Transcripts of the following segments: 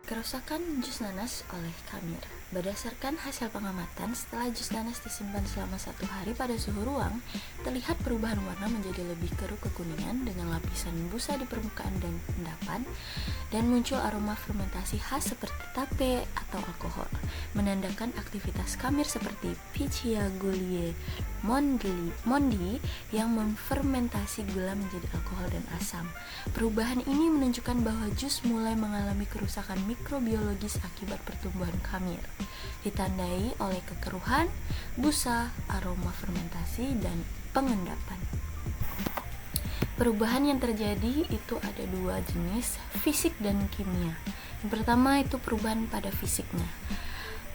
Kerusakan jus nanas oleh Kamir. Berdasarkan hasil pengamatan, setelah jus nanas disimpan selama 1 hari pada suhu ruang, terlihat perubahan warna menjadi lebih keruh kekuningan dengan lapisan busa di permukaan dan endapan, dan muncul aroma fermentasi khas seperti tape atau alkohol, menandakan aktivitas Kamir seperti Pichia Gullier Mondi yang memfermentasi gula menjadi alkohol dan asam. Perubahan ini menunjukkan bahwa jus mulai mengalami kerusakan mikrobiologis akibat pertumbuhan Kamir, ditandai oleh kekeruhan, busa, aroma fermentasi, dan pengendapan. Perubahan yang terjadi itu ada 2 jenis, fisik dan kimia. Yang pertama itu perubahan pada fisiknya.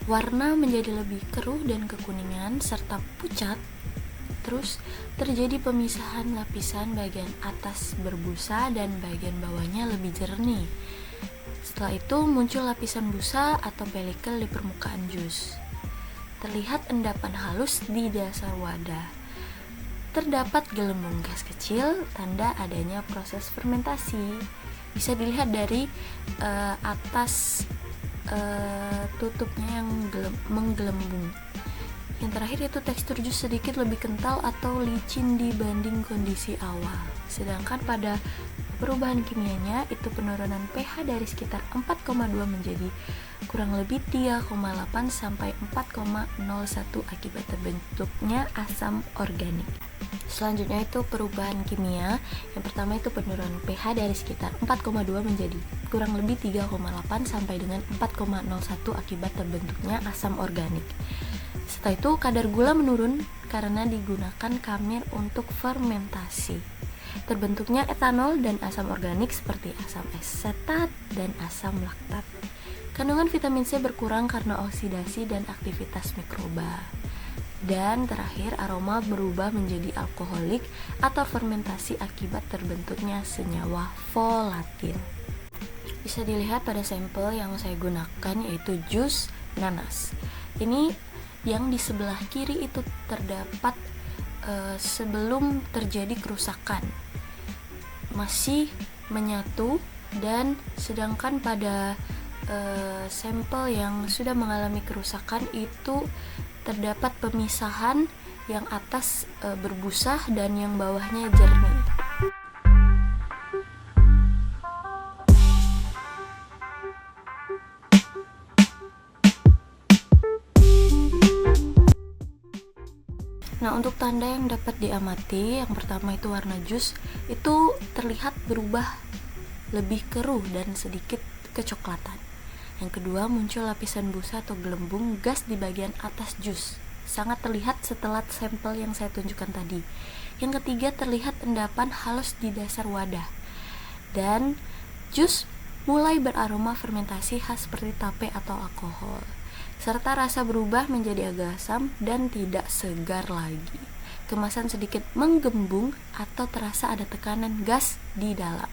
Warna menjadi lebih keruh dan kekuningan serta pucat. Terus terjadi pemisahan lapisan bagian atas berbusa dan bagian bawahnya lebih jernih. Setelah itu muncul lapisan busa atau pelikel di permukaan jus. Terlihat endapan halus di dasar wadah. Terdapat gelembung gas kecil, tanda adanya proses fermentasi. Bisa dilihat dari atas tutupnya yang menggelembung. Yang terakhir itu tekstur jus sedikit lebih kental atau licin dibanding kondisi awal. Sedangkan pada perubahan kimianya itu penurunan pH dari sekitar 4,2 menjadi kurang lebih 3,8 sampai 4,01 akibat terbentuknya asam organik. Selanjutnya itu perubahan kimia. Yang pertama itu penurunan pH dari sekitar 4,2 menjadi kurang lebih 3,8 sampai dengan 4,01 akibat terbentuknya asam organik. Setelah itu kadar gula menurun karena digunakan Kamir untuk fermentasi. Terbentuknya etanol dan asam organik seperti asam asetat dan asam laktat. Kandungan vitamin C berkurang karena oksidasi dan aktivitas mikroba. Dan terakhir, aroma berubah menjadi alkoholik atau fermentasi akibat terbentuknya senyawa volatil. Bisa dilihat pada sampel yang saya gunakan yaitu jus nanas. Ini yang di sebelah kiri itu terdapat sebelum terjadi kerusakan, masih menyatu, dan sedangkan pada sampel yang sudah mengalami kerusakan itu terdapat pemisahan, yang atas berbusa dan yang bawahnya jernih. Nah, untuk tanda yang dapat diamati, yang pertama itu warna jus itu terlihat berubah lebih keruh dan sedikit kecoklatan. Yang kedua, muncul lapisan busa atau gelembung gas di bagian atas jus. Sangat terlihat setelah sampel yang saya tunjukkan tadi. Yang ketiga, terlihat endapan halus di dasar wadah. Dan jus mulai beraroma fermentasi khas seperti tape atau alkohol. Serta rasa berubah menjadi agak asam dan tidak segar lagi. Kemasan sedikit menggembung atau terasa ada tekanan gas di dalam.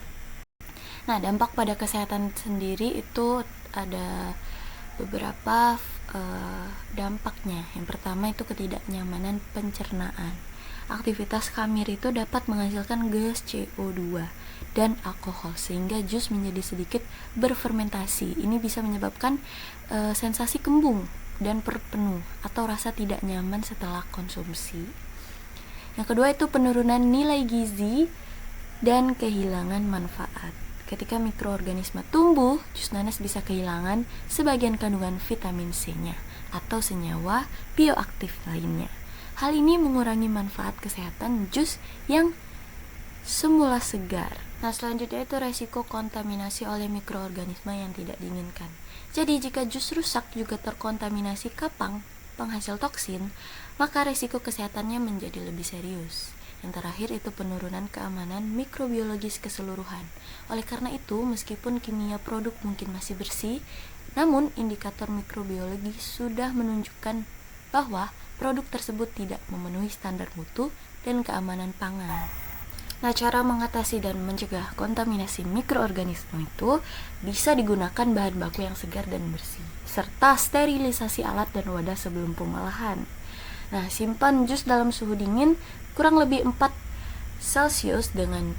Nah, dampak pada kesehatan sendiri itu ada beberapa dampaknya. Yang pertama itu ketidaknyamanan pencernaan. Aktivitas Kamir itu dapat menghasilkan gas CO2 dan alkohol sehingga jus menjadi sedikit berfermentasi. Ini bisa menyebabkan sensasi kembung dan perut penuh atau rasa tidak nyaman setelah konsumsi. Yang kedua itu penurunan nilai gizi dan kehilangan manfaat. Ketika mikroorganisme tumbuh, jus nanas bisa kehilangan sebagian kandungan vitamin C-nya atau senyawa bioaktif lainnya. Hal ini mengurangi manfaat kesehatan jus yang semula segar. Nah, selanjutnya itu resiko kontaminasi oleh mikroorganisme yang tidak diinginkan. Jadi, jika jus rusak juga terkontaminasi kapang, penghasil toksin, maka resiko kesehatannya menjadi lebih serius. Yang terakhir itu penurunan keamanan mikrobiologis keseluruhan. Oleh karena itu, meskipun kimia produk mungkin masih bersih, namun indikator mikrobiologi sudah menunjukkan bahwa produk tersebut tidak memenuhi standar mutu dan keamanan pangan. Nah, cara mengatasi dan mencegah kontaminasi mikroorganisme itu bisa digunakan bahan baku yang segar dan bersih, serta sterilisasi alat dan wadah sebelum pengolahan. Nah, simpan jus dalam suhu dingin kurang lebih 4 Celcius dengan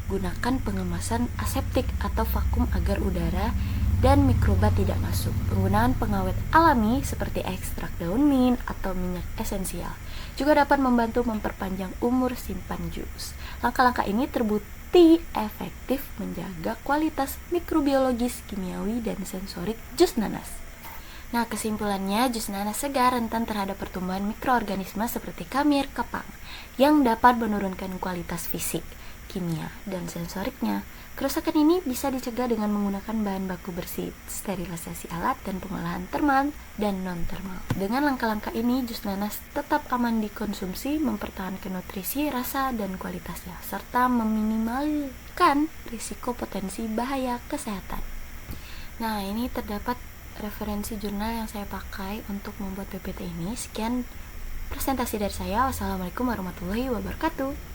gunakan pengemasan aseptik atau vakum agar udara dan mikroba tidak masuk. Penggunaan pengawet alami seperti ekstrak daun mint atau minyak esensial juga dapat membantu memperpanjang umur simpan jus. Langkah-langkah ini terbukti efektif menjaga kualitas mikrobiologis, kimiawi, dan sensorik jus nanas. Nah, kesimpulannya, jus nanas segar rentan terhadap pertumbuhan mikroorganisme seperti kamir kepang yang dapat menurunkan kualitas fisik, kimia, dan sensoriknya. Kerusakan ini bisa dicegah dengan menggunakan bahan baku bersih, sterilisasi alat, dan pengolahan termal dan non-termal. Dengan langkah-langkah ini, jus nanas tetap aman dikonsumsi, mempertahankan nutrisi, rasa, dan kualitasnya, serta meminimalkan risiko potensi bahaya kesehatan. Nah, ini terdapat referensi jurnal yang saya pakai untuk membuat PPT ini. Sekian presentasi dari saya. Wassalamualaikum warahmatullahi wabarakatuh.